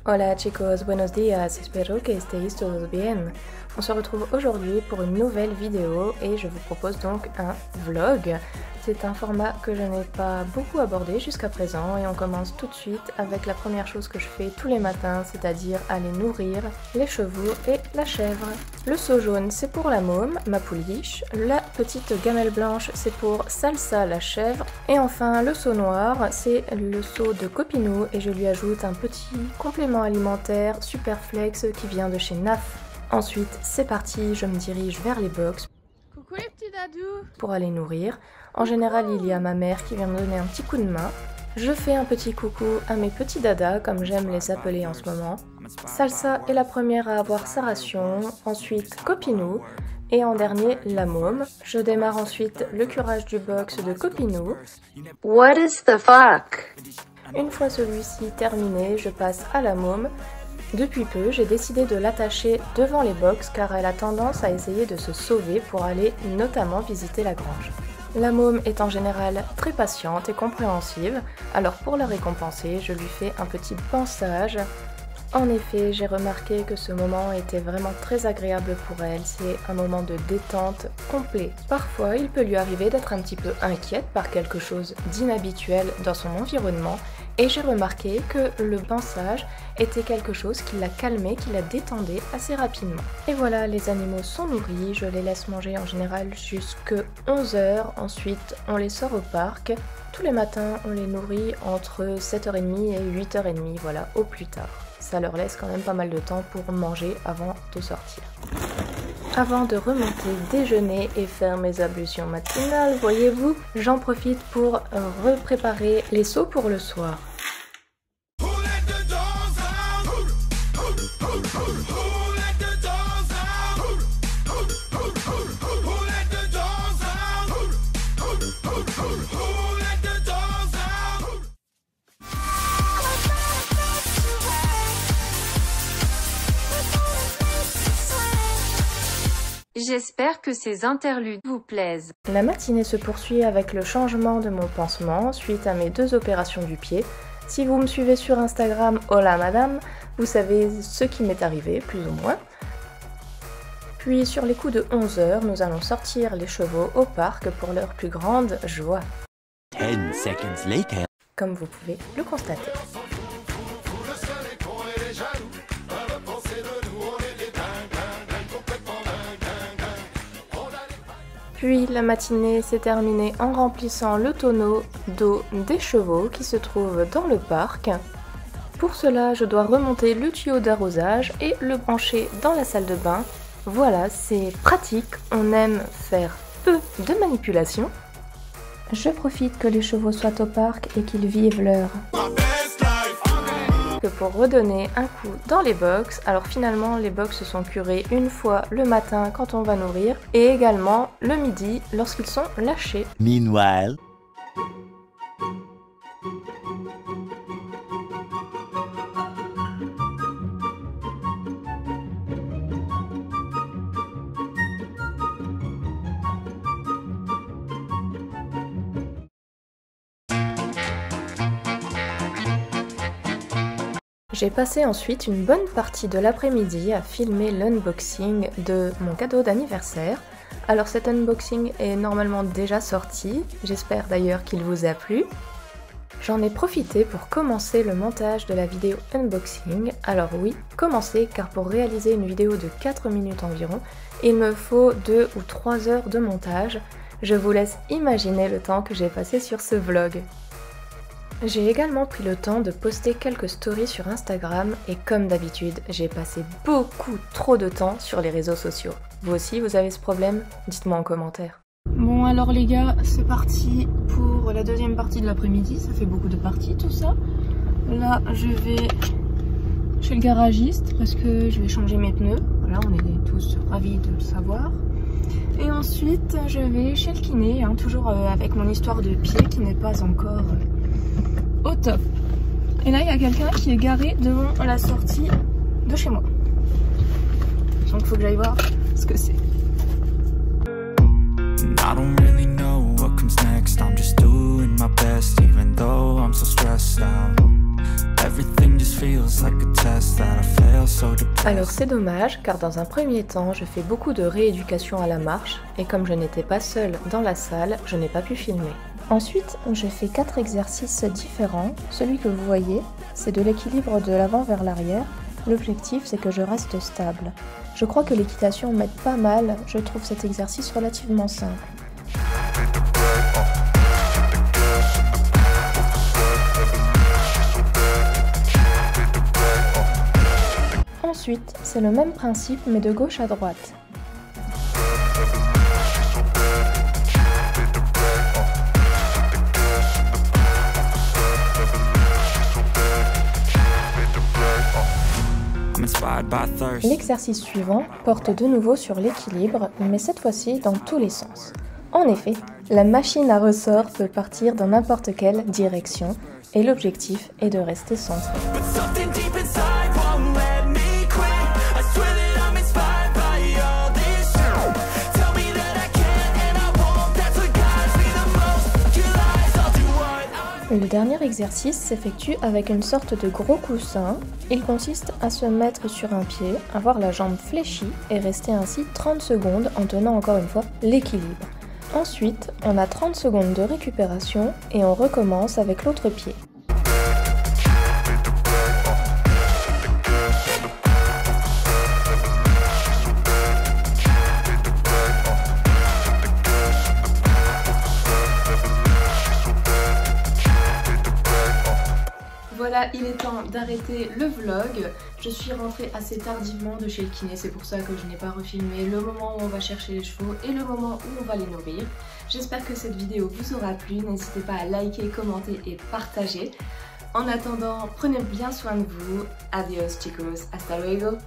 Hola chicos, buenos días, espero que estéis todos bien. On se retrouve aujourd'hui pour une nouvelle vidéo et je vous propose donc un vlog. C'est un format que je n'ai pas beaucoup abordé jusqu'à présent et on commence tout de suite avec la première chose que je fais tous les matins, c'est-à-dire aller nourrir les chevaux et la chèvre. Le seau jaune c'est pour la môme, ma pouliche, la petite gamelle blanche c'est pour Salsa la chèvre et enfin le seau noir c'est le seau de Copinou et je lui ajoute un petit complément alimentaire Superflex qui vient de chez NAF. Ensuite c'est parti, je me dirige vers les box. Coucou les petits dadous. Pour aller nourrir. En général, il y a ma mère qui vient me donner un petit coup de main. Je fais un petit coucou à mes petits dadas, comme j'aime les appeler en ce moment. Salsa est la première à avoir sa ration, ensuite Copinou, et en dernier, la môme. Je démarre ensuite le curage du box de Copinou. What is the fuck? Une fois celui-ci terminé, je passe à la môme. Depuis peu, j'ai décidé de l'attacher devant les box car elle a tendance à essayer de se sauver pour aller notamment visiter la grange. La môme est en général très patiente et compréhensive, alors pour la récompenser, je lui fais un petit pansage. En effet, j'ai remarqué que ce moment était vraiment très agréable pour elle, c'est un moment de détente complet. Parfois, il peut lui arriver d'être un petit peu inquiète par quelque chose d'inhabituel dans son environnement, et j'ai remarqué que le pansage était quelque chose qui la calmait, qui la détendait assez rapidement. Et voilà, les animaux sont nourris, je les laisse manger en général jusqu'à 11 h, ensuite on les sort au parc. Tous les matins, on les nourrit entre 7h30 et 8h30, voilà, au plus tard. Ça leur laisse quand même pas mal de temps pour manger avant de sortir. Avant de remonter déjeuner et faire mes ablutions matinales, voyez-vous, j'en profite pour repréparer les seaux pour le soir. J'espère que ces interludes vous plaisent. La matinée se poursuit avec le changement de mon pansement suite à mes 2 opérations du pied. Si vous me suivez sur Instagram, hola madame, vous savez ce qui m'est arrivé, plus ou moins. Puis sur les coups de 11 h, nous allons sortir les chevaux au parc pour leur plus grande joie. 10 seconds later. Comme vous pouvez le constater. Puis la matinée s'est terminée en remplissant le tonneau d'eau des chevaux qui se trouve dans le parc. Pour cela, je dois remonter le tuyau d'arrosage et le brancher dans la salle de bain. Voilà, c'est pratique, on aime faire peu de manipulation. Je profite que les chevaux soient au parc et qu'ils vivent leur... pour redonner un coup dans les box. Alors finalement les box sont curés une fois le matin quand on va nourrir et également le midi lorsqu'ils sont lâchés. Meanwhile. J'ai passé ensuite une bonne partie de l'après-midi à filmer l'unboxing de mon cadeau d'anniversaire. Alors cet unboxing est normalement déjà sorti, j'espère d'ailleurs qu'il vous a plu. J'en ai profité pour commencer le montage de la vidéo unboxing. Alors oui, commencer car pour réaliser une vidéo de 4 minutes environ, il me faut 2 ou 3 heures de montage. Je vous laisse imaginer le temps que j'ai passé sur ce vlog. J'ai également pris le temps de poster quelques stories sur Instagram et comme d'habitude, j'ai passé beaucoup trop de temps sur les réseaux sociaux. Vous aussi, vous avez ce problème? Dites-moi en commentaire. Bon alors les gars, c'est parti pour la deuxième partie de l'après-midi. Ça fait beaucoup de parties tout ça. Là, je vais chez le garagiste parce que je vais changer mes pneus. Voilà, on est tous ravis de le savoir. Et ensuite, je vais chez le kiné, hein, toujours avec mon histoire de pied qui n'est pas encore... au top. Et là il y a quelqu'un qui est garé devant la sortie de chez moi. Donc il faut que j'aille voir ce que c'est. I don't really know what comes next. I'm just doing my best even though I'm so stressed out. Everything just feels like a test that I fail, so depressed. Alors c'est dommage car dans un premier temps je fais beaucoup de rééducation à la marche et comme je n'étais pas seule dans la salle, je n'ai pas pu filmer. Ensuite, je fais 4 exercices différents. Celui que vous voyez, c'est de l'équilibre de l'avant vers l'arrière. L'objectif, c'est que je reste stable. Je crois que l'équitation m'aide pas mal, je trouve cet exercice relativement simple. Ensuite, c'est le même principe mais de gauche à droite. L'exercice suivant porte de nouveau sur l'équilibre, mais cette fois-ci dans tous les sens. En effet, la machine à ressort peut partir dans n'importe quelle direction et l'objectif est de rester centré. Le dernier exercice s'effectue avec une sorte de gros coussin. Il consiste à se mettre sur un pied, avoir la jambe fléchie et rester ainsi 30 secondes en tenant encore une fois l'équilibre. Ensuite, on a 30 secondes de récupération et on recommence avec l'autre pied. Voilà, il est temps d'arrêter le vlog. Je suis rentrée assez tardivement de chez le kiné, c'est pour ça que je n'ai pas refilmé le moment où on va chercher les chevaux et le moment où on va les nourrir. J'espère que cette vidéo vous aura plu, n'hésitez pas à liker, commenter et partager. En attendant, prenez bien soin de vous. Adios chicos, hasta luego.